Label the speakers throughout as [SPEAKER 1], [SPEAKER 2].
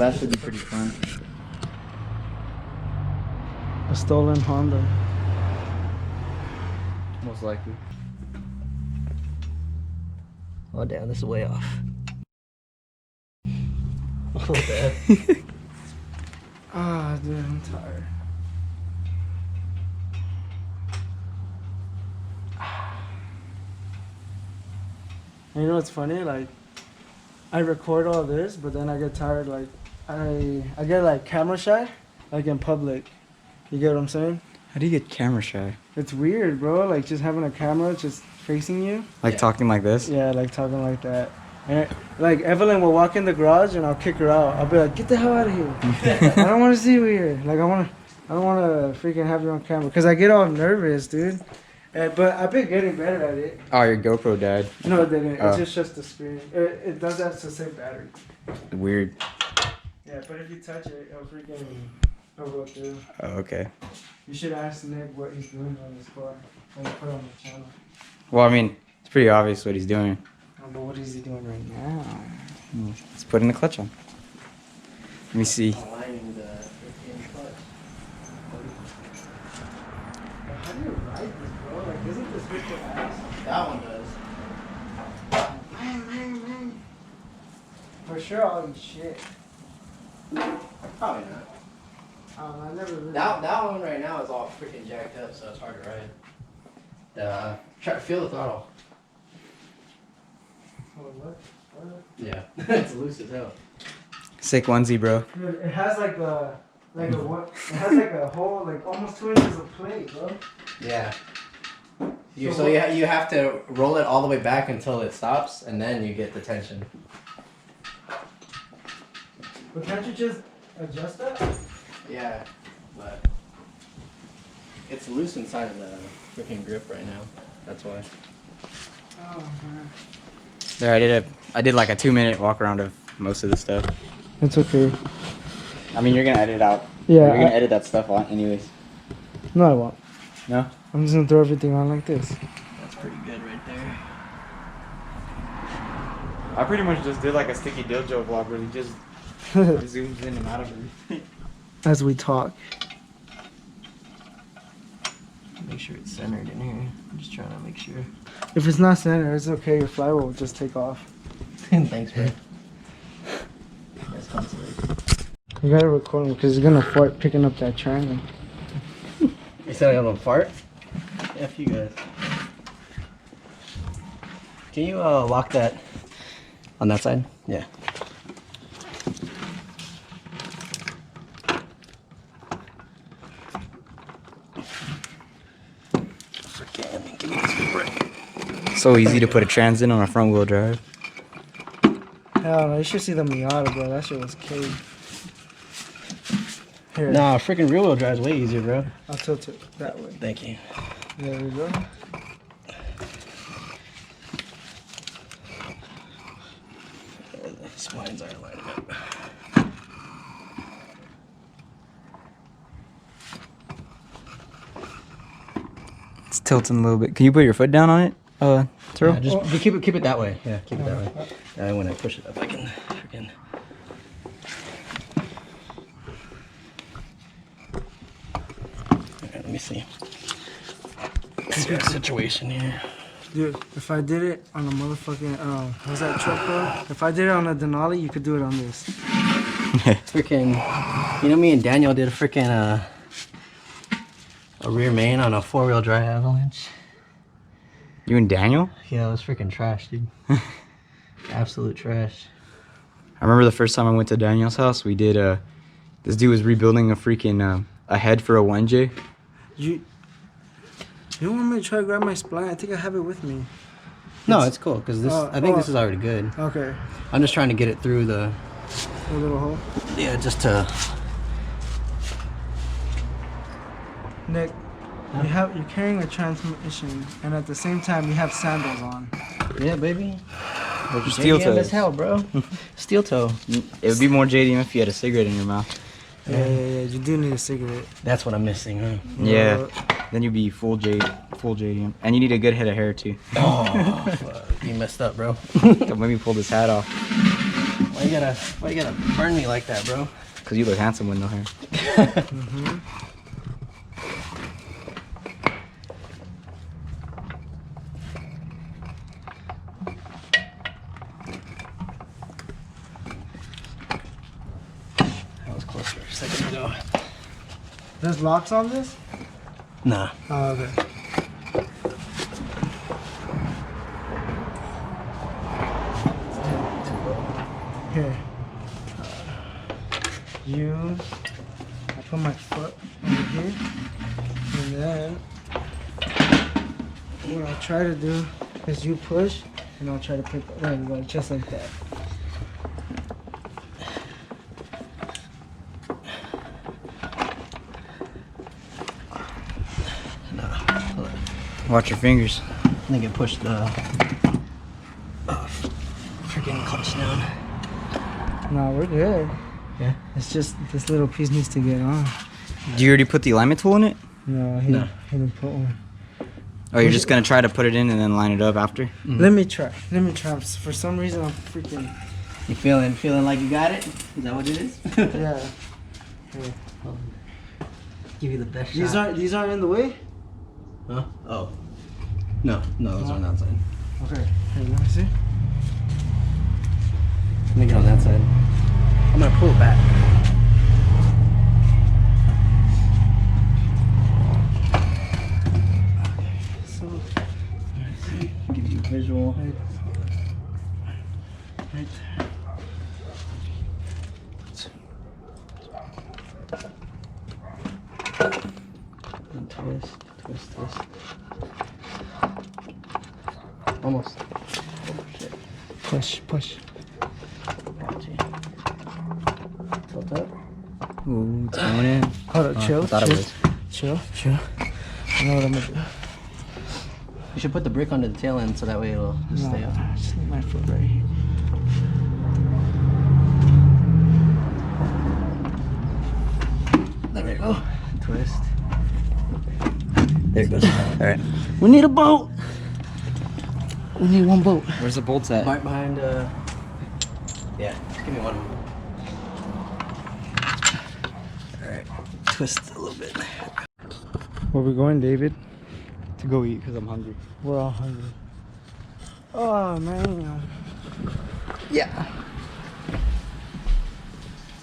[SPEAKER 1] that should be pretty fun.
[SPEAKER 2] A stolen Honda.
[SPEAKER 1] Most likely.
[SPEAKER 3] Oh damn, this is way off. Oh damn.
[SPEAKER 2] Ah, dude, I'm tired. And you know what's funny? Like, I record all this, but then I get tired. Like, I get like camera shy, like in public. You get what I'm saying?
[SPEAKER 1] How do you get camera shy?
[SPEAKER 2] It's weird, bro. Like just having a camera just facing you.
[SPEAKER 1] Like talking like this?
[SPEAKER 2] Yeah, like talking like that. And like Evelyn will walk in the garage and I'll kick her out. I'll be like, get the hell out of here. I don't want to see you here. Like I don't want to freaking have you on camera because I get all nervous, dude. But I've been getting better at it.
[SPEAKER 1] Oh, your GoPro died.
[SPEAKER 2] No, it didn't.
[SPEAKER 1] Oh.
[SPEAKER 2] It just shuts the screen. It does that to save battery.
[SPEAKER 1] Weird.
[SPEAKER 2] Yeah, but if you touch it, it'll freaking go through.
[SPEAKER 1] Oh, okay.
[SPEAKER 2] You should ask Nick what he's doing on his car and put it on the channel.
[SPEAKER 1] Well, I mean, it's pretty obvious what he's doing.
[SPEAKER 2] Oh, but what is he doing right now?
[SPEAKER 1] He's putting the clutch on. Let me see.
[SPEAKER 3] Aligning the freaking clutch.
[SPEAKER 2] How do you ride this, bro? Like, doesn't this hurt your ass?
[SPEAKER 3] That one does.
[SPEAKER 2] For sure, I'll eat shit.
[SPEAKER 3] Probably not.
[SPEAKER 2] I never really.
[SPEAKER 3] That one right now is all freaking jacked up, so it's hard to ride. Try to feel the throttle.
[SPEAKER 2] Oh, what?
[SPEAKER 3] Yeah, it's loose as hell.
[SPEAKER 1] Sick onesie, bro.
[SPEAKER 2] Dude, it has like a what? It has like a whole like almost 2 inches of plate, bro.
[SPEAKER 3] Yeah. So you have to roll it all the way back until it stops, and then you get the tension.
[SPEAKER 2] But can't you just adjust that?
[SPEAKER 3] Yeah, but it's loose inside of the freaking grip right now. That's why.
[SPEAKER 2] Oh man.
[SPEAKER 1] There, I did like a 2-minute walk around of most of the stuff.
[SPEAKER 2] It's okay.
[SPEAKER 1] I mean, you're gonna edit out.
[SPEAKER 2] Yeah.
[SPEAKER 1] You're gonna edit that stuff on anyways.
[SPEAKER 2] No, I won't.
[SPEAKER 1] No?
[SPEAKER 2] I'm just gonna throw everything on like this.
[SPEAKER 3] That's pretty good right there.
[SPEAKER 1] I pretty much just did like a Sticky Dojo vlog where he just zooms in and out of it.
[SPEAKER 2] As we talk.
[SPEAKER 3] Make sure it's centered in here. I'm just trying to make sure.
[SPEAKER 2] If it's not centered, it's okay. Your flywheel will just take off.
[SPEAKER 3] Thanks, bro. That's consolation.
[SPEAKER 2] You gotta record him because he's gonna fart picking up that triangle.
[SPEAKER 3] You said I'm gonna fart? F you guys. Can you lock that on that side? Yeah. Freaking give me this brake.
[SPEAKER 1] So easy to put a trans in on a front wheel drive.
[SPEAKER 2] Hell no, you should see the Miata, bro. That shit was cake. Here.
[SPEAKER 3] Nah, freaking rear wheel drive is way easier, bro.
[SPEAKER 2] I'll tilt it that way.
[SPEAKER 3] Thank you.
[SPEAKER 2] There we go.
[SPEAKER 3] The splines are lining up.
[SPEAKER 1] It's tilting a little bit. Can you put your foot down on it, Terrell?
[SPEAKER 3] Yeah, just keep it that way. Yeah, keep it that way. And when I push it up, I can freaking. Okay, let me see. Let's get a situation here.
[SPEAKER 2] Dude, if I did it on a motherfucking, what's that truck, bro? If I did it on a Denali, you could do it on this.
[SPEAKER 3] Freaking, you know, me and Daniel did a freaking a rear main on a 4-wheel drive Avalanche.
[SPEAKER 1] You and Daniel?
[SPEAKER 3] Yeah, it was freaking trash, dude. Absolute trash.
[SPEAKER 1] I remember the first time I went to Daniel's house, we did, this dude was rebuilding a freaking, a head for a 1J.
[SPEAKER 2] You don't want me to try to grab my spline? I think I have it with me.
[SPEAKER 3] No, it's cool, because this, I think this is already good.
[SPEAKER 2] Okay.
[SPEAKER 3] I'm just trying to get it through the...
[SPEAKER 2] A little hole.
[SPEAKER 3] Yeah, just to...
[SPEAKER 2] Nick, you're carrying a transmission, and at the same time you have sandals on.
[SPEAKER 3] Yeah, baby.
[SPEAKER 1] Steel
[SPEAKER 3] JDM
[SPEAKER 1] toes.
[SPEAKER 3] as hell, bro. Steel toe.
[SPEAKER 1] It would be more JDM if you had a cigarette in your mouth.
[SPEAKER 2] Yeah, you do need a cigarette.
[SPEAKER 3] That's what I'm missing, huh?
[SPEAKER 1] Yeah. Then you'd be full JDM. And you need a good head of hair too.
[SPEAKER 3] Oh, fuck. You messed up, bro.
[SPEAKER 1] Don't make me pull this hat off.
[SPEAKER 3] Why Why you gotta burn me like that, bro?
[SPEAKER 1] Cause you look handsome with no hair.
[SPEAKER 2] Mm-hmm.
[SPEAKER 3] That was closer a second ago.
[SPEAKER 2] There's locks on this?
[SPEAKER 3] Nah.
[SPEAKER 2] Oh, okay. Here. I put my foot over here, and then what I'll try to do is you push, and I'll try to pick. There you go, just like that.
[SPEAKER 1] Watch your fingers.
[SPEAKER 3] I think it pushed the freaking clutch down.
[SPEAKER 2] No, we're good.
[SPEAKER 3] Yeah.
[SPEAKER 2] It's just this little piece needs to get on.
[SPEAKER 1] Do you already put the alignment tool in it?
[SPEAKER 2] No, he didn't put one.
[SPEAKER 1] Oh, you're just gonna try to put it in and then line it up after?
[SPEAKER 3] Mm-hmm.
[SPEAKER 2] Let me try. For some reason, I'm freaking.
[SPEAKER 3] You feeling like you got it? Is that what it is?
[SPEAKER 2] Yeah. Here.
[SPEAKER 3] Give you the best shot.
[SPEAKER 2] These aren't in the way.
[SPEAKER 3] Huh? Oh. No, those aren't outside.
[SPEAKER 2] Okay. Here, let me see.
[SPEAKER 3] Let me get on that side. I'm gonna pull it back.
[SPEAKER 2] So,
[SPEAKER 3] Give you a visual.
[SPEAKER 2] right there.
[SPEAKER 3] And twist. Almost. Oh shit.
[SPEAKER 2] Push.
[SPEAKER 3] Gotcha. Tilt up.
[SPEAKER 1] Ooh, it's going in.
[SPEAKER 2] Hold up, chill.
[SPEAKER 1] I thought it was.
[SPEAKER 2] Chill. I know what I'm gonna do.
[SPEAKER 3] You should put the brick under the tail end so that way it'll just stay up.
[SPEAKER 2] I just need my foot right here.
[SPEAKER 3] There we go. Twist. There it goes.
[SPEAKER 1] Alright.
[SPEAKER 2] We need a boat. We need one boat.
[SPEAKER 1] Where's the bolts at?
[SPEAKER 3] Right behind, yeah, just give me one. Alright, twist a little bit.
[SPEAKER 2] Where we going, David?
[SPEAKER 1] To go eat because I'm hungry.
[SPEAKER 2] We're all hungry. Oh man.
[SPEAKER 1] Yeah.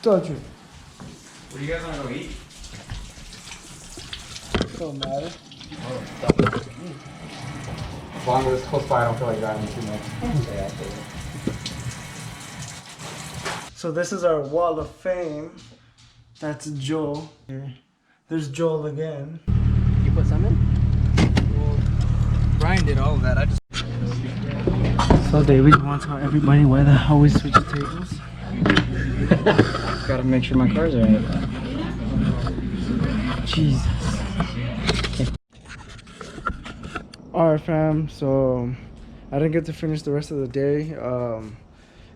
[SPEAKER 2] Don't you?
[SPEAKER 1] Where do you guys want to go eat?
[SPEAKER 2] Don't matter.
[SPEAKER 1] As long as it's close by, I don't feel like driving too much.
[SPEAKER 2] So this is our wall of fame. That's Joel. Here. There's Joel again.
[SPEAKER 3] You put some in?
[SPEAKER 1] Well, Brian did all of that. I just.
[SPEAKER 2] So David, you want to tell everybody why the hell we switch tables?
[SPEAKER 1] Gotta make sure my car's alright.
[SPEAKER 2] Jesus. Alright fam, so I didn't get to finish the rest of the day.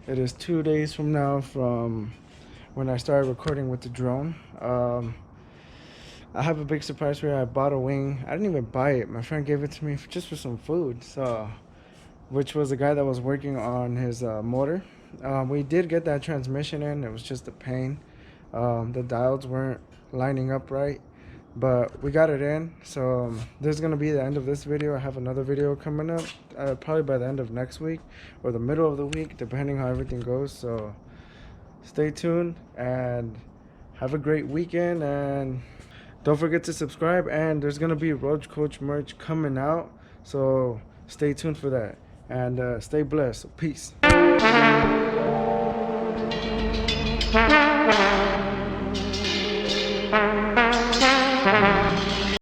[SPEAKER 2] It is 2 days from now from when I started recording with the drone. I have a big surprise for you. I bought a wing. I didn't even buy it. My friend gave it to me just for some food. So, which was the guy that was working on his motor. We did get that transmission in. It was just a pain. The diodes weren't lining up right, but we got it in. So this is gonna be the end of this video. I have another video coming up probably by the end of next week or the middle of the week, depending how everything goes. So stay tuned and have a great weekend, and don't forget to subscribe. And there's gonna be Roach Coach merch coming out, so stay tuned for that, and stay blessed. Peace.